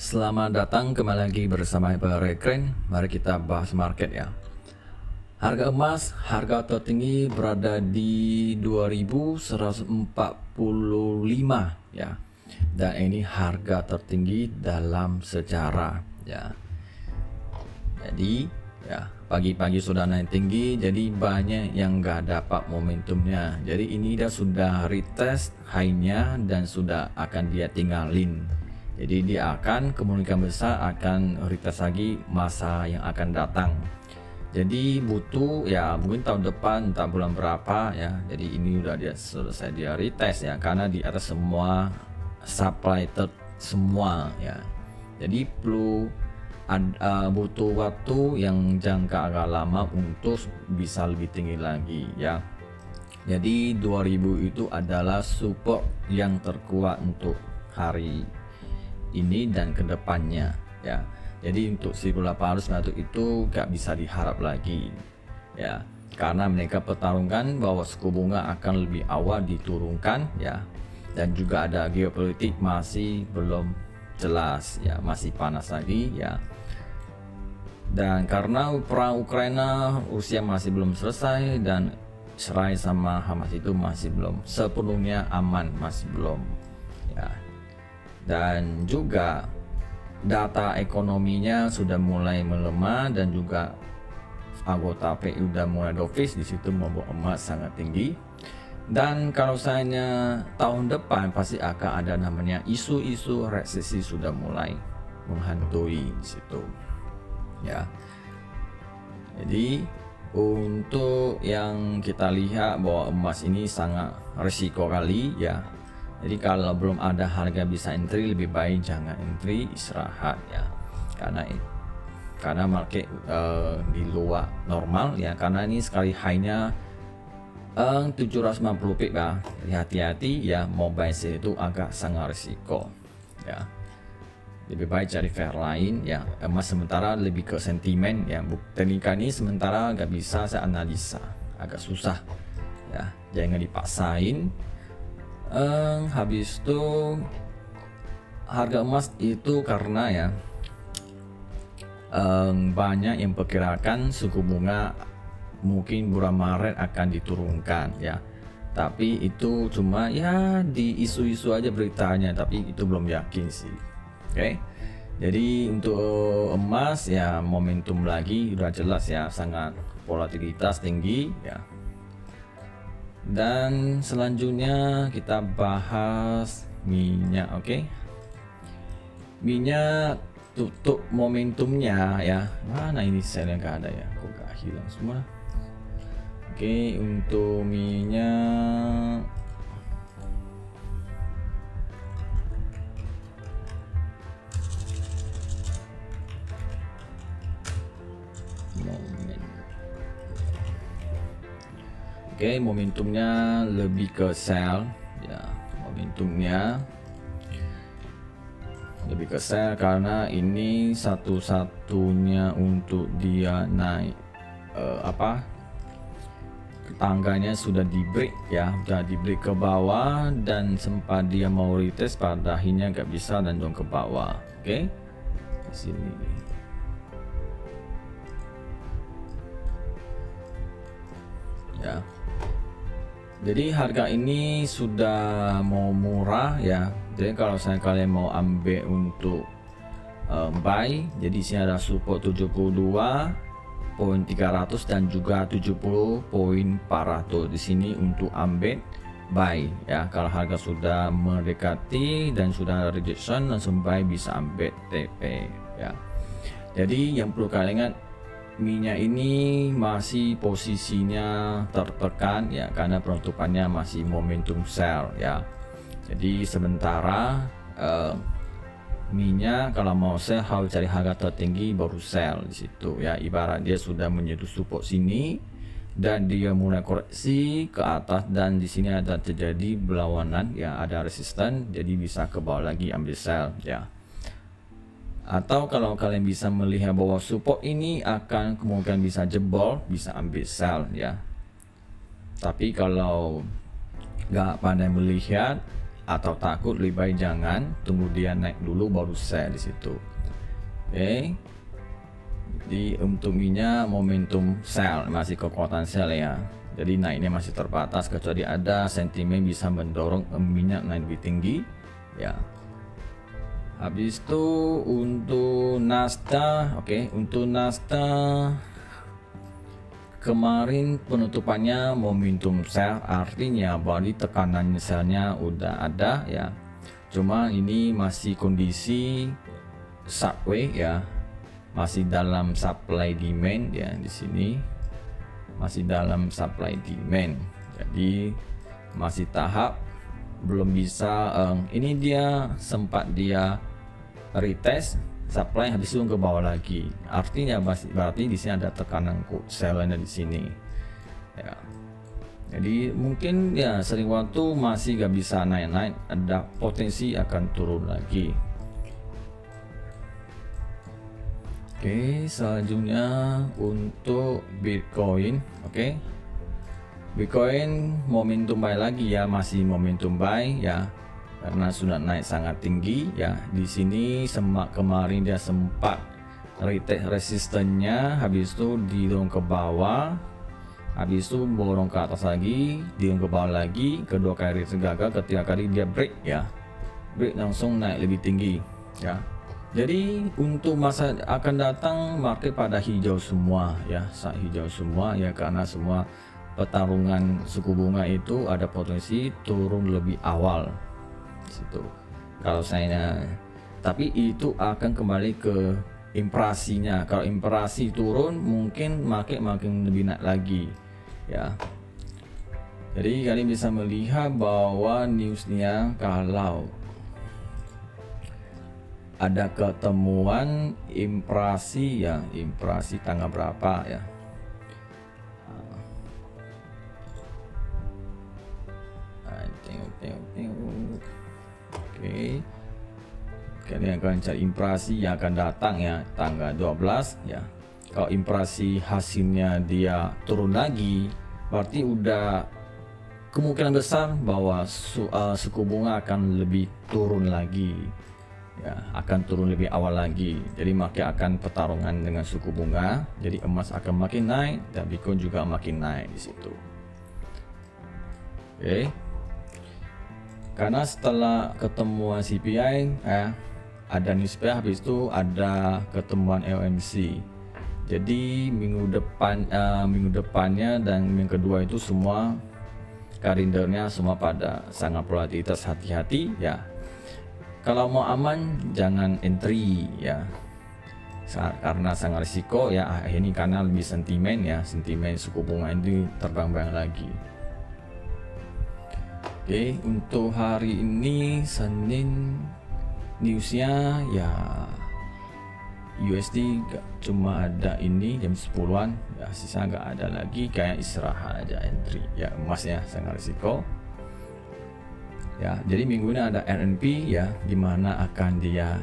Selamat datang kembali lagi bersama Rekren. Mari kita bahas market ya. Harga emas, harga tertinggi berada di 2145 ya. Dan ini harga tertinggi dalam sejarah ya. Jadi ya, pagi-pagi sudah naik tinggi, jadi banyak yang nggak dapat momentumnya. Jadi ini sudah retest high-nya dan sudah akan dia tinggalin. Jadi dia akan kemungkinan besar akan retest lagi masa yang akan datang. Jadi butuh ya mungkin tahun depan entah bulan berapa ya. Jadi ini udah dia selesai dia retest ya, karena di atas semua supply semua ya. Jadi perlu butuh waktu yang jangka agak lama untuk bisa lebih tinggi lagi ya. Jadi 2000 itu adalah support yang terkuat untuk hari ini dan kedepannya ya. Jadi untuk 1800 itu gak bisa diharap lagi ya, karena mereka pertarungan bahwa suku bunga akan lebih awal diturunkan ya, dan juga ada geopolitik masih belum jelas ya, masih panas lagi ya. Dan karena perang Ukraina Rusia masih belum selesai dan Israel sama Hamas itu masih belum sepenuhnya aman, masih belum ya. Dan juga data ekonominya sudah mulai melemah dan juga anggota PI udah mulai dovish, di situ membawa emas sangat tinggi. Dan kalau misalnya tahun depan pasti akan ada namanya isu-isu resesi sudah mulai menghantui di situ ya. Jadi untuk yang kita lihat bahwa emas ini sangat risiko kali ya. Jadi kalau belum ada harga bisa entry, lebih baik jangan entry, istirahat ya, karena market di luar normal ya, karena ini sekali high-nya 750 pip ya. Hati-hati ya, mau buy sell itu agak sangat risiko ya. Lebih baik cari fair lain ya. Emas sementara lebih ke sentimen ya. Teknika ini sementara nggak bisa saya analisa, agak susah ya, jangan dipaksain. Habis itu harga emas itu karena ya banyak yang perkirakan suku bunga mungkin bulan Maret akan diturunkan ya, tapi itu cuma ya di isu-isu aja beritanya, tapi itu belum yakin sih. Oke. Jadi untuk emas ya momentum lagi udah jelas ya, sangat volatilitas tinggi ya. Dan selanjutnya kita bahas minyak. Oke. Minyak tutup momentumnya ya. Mana ini selnya nggak ada ya, kok gak hilang semua. Oke, untuk minyak momentumnya lebih ke sell ya, momentumnya lebih ke sell karena ini satu-satunya untuk dia naik tangganya sudah di break ya, sudah di break ke bawah dan sempat dia mau retest pada akhirnya nggak bisa dan dong ke bawah. Oke, di sini ya. Jadi harga ini sudah mau murah ya. Jadi kalau saya kalian mau ambil untuk buy, jadi sini ada support 72.300 dan juga 70.400 di sini untuk ambil buy ya. Kalau harga sudah mendekati dan sudah rejection, langsung buy bisa ambil TP ya. Jadi yang perlu kalian ingat, minyak ini masih posisinya tertekan ya, karena penutupannya masih momentum sell ya. Jadi sementara minyak kalau mau sell harus cari harga tertinggi baru sell di situ ya. Ibarat dia sudah menyentuh support sini dan dia mulai koreksi ke atas dan di sini ada terjadi berlawanan ya, ada resisten, jadi bisa ke bawah lagi ambil sell ya. Atau kalau kalian bisa melihat bahwa support ini akan kemungkinan bisa jebol, bisa ambil sell ya. Tapi kalau nggak pandai melihat atau takut, lebih baik jangan, tunggu dia naik dulu baru sell di situ. Oke. Jadi untuk minyak momentum sell, masih kekuatan sell ya. Jadi naiknya masih terbatas kecuali ada sentimen bisa mendorong minyak naik lebih tinggi ya. Habis itu untuk Nasdaq, oke, untuk Nasdaq kemarin penutupannya momentum sell, artinya balik tekanan sellnya udah ada ya. Cuma ini masih kondisi sideways ya, masih dalam supply demand ya, di sini masih dalam supply demand, jadi masih tahap belum bisa. Ini dia sempat dia retest supply, habis itu ke bawah lagi, artinya berarti di sini ada tekanan sellnya di sini ya. Jadi mungkin ya sering waktu masih gak bisa naik-naik, ada potensi akan turun lagi. Oke, selanjutnya untuk Bitcoin. Oke, Bitcoin momentum buy lagi ya, masih momentum buy ya, karena sudah naik sangat tinggi ya. Di sini kemarin dia sempat retest resistennya, habis itu didorong ke bawah, habis itu borong ke atas lagi, didorong ke bawah lagi, kedua kali gagal, ketiga kali dia break ya, break langsung naik lebih tinggi ya. Jadi untuk masa akan datang market pada hijau semua ya, hijau semua ya, karena semua pertarungan suku bunga itu ada potensi turun lebih awal situ. Kalau saya, tapi itu akan kembali ke impresinya. Kalau impresi turun, mungkin market makin lebih naik lagi ya. Jadi kalian bisa melihat bahwa newsnya kalau ada ketemuan impresi ya, impresi tanggal berapa ya, oke, kalian akan cari impresi yang akan datang ya, tanggal 12 ya. Kalau impresi hasilnya dia turun lagi, berarti udah kemungkinan besar bahwa suku bunga akan lebih turun lagi ya, akan turun lebih awal lagi. Jadi market akan pertarungan dengan suku bunga, jadi emas akan makin naik dan Bitcoin juga makin naik di situ. Oke. Karena setelah ketemuan CPI ada newspaper, habis itu ada ketemuan LMC. Jadi minggu depannya dan minggu kedua itu semua kalendernya semua pada sangat volatilitas, hati-hati ya. Kalau mau aman jangan entry ya, karena sangat risiko ya. Ini karena lebih sentimen ya, sentimen suku bunga ini terbang-bang lagi. Oke, untuk hari ini Senin newsnya ya USD cuma ada ini jam 10-an ya, sisa nggak ada lagi, kayak istirahat aja entry ya. Emasnya sangat risiko ya. Jadi minggu ini ada RNP ya, dimana akan dia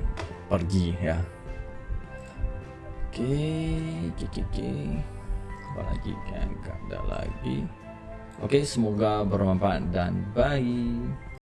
pergi ya. Oke, apa lagi kan, nggak ada lagi. Oke, semoga bermanfaat dan bye.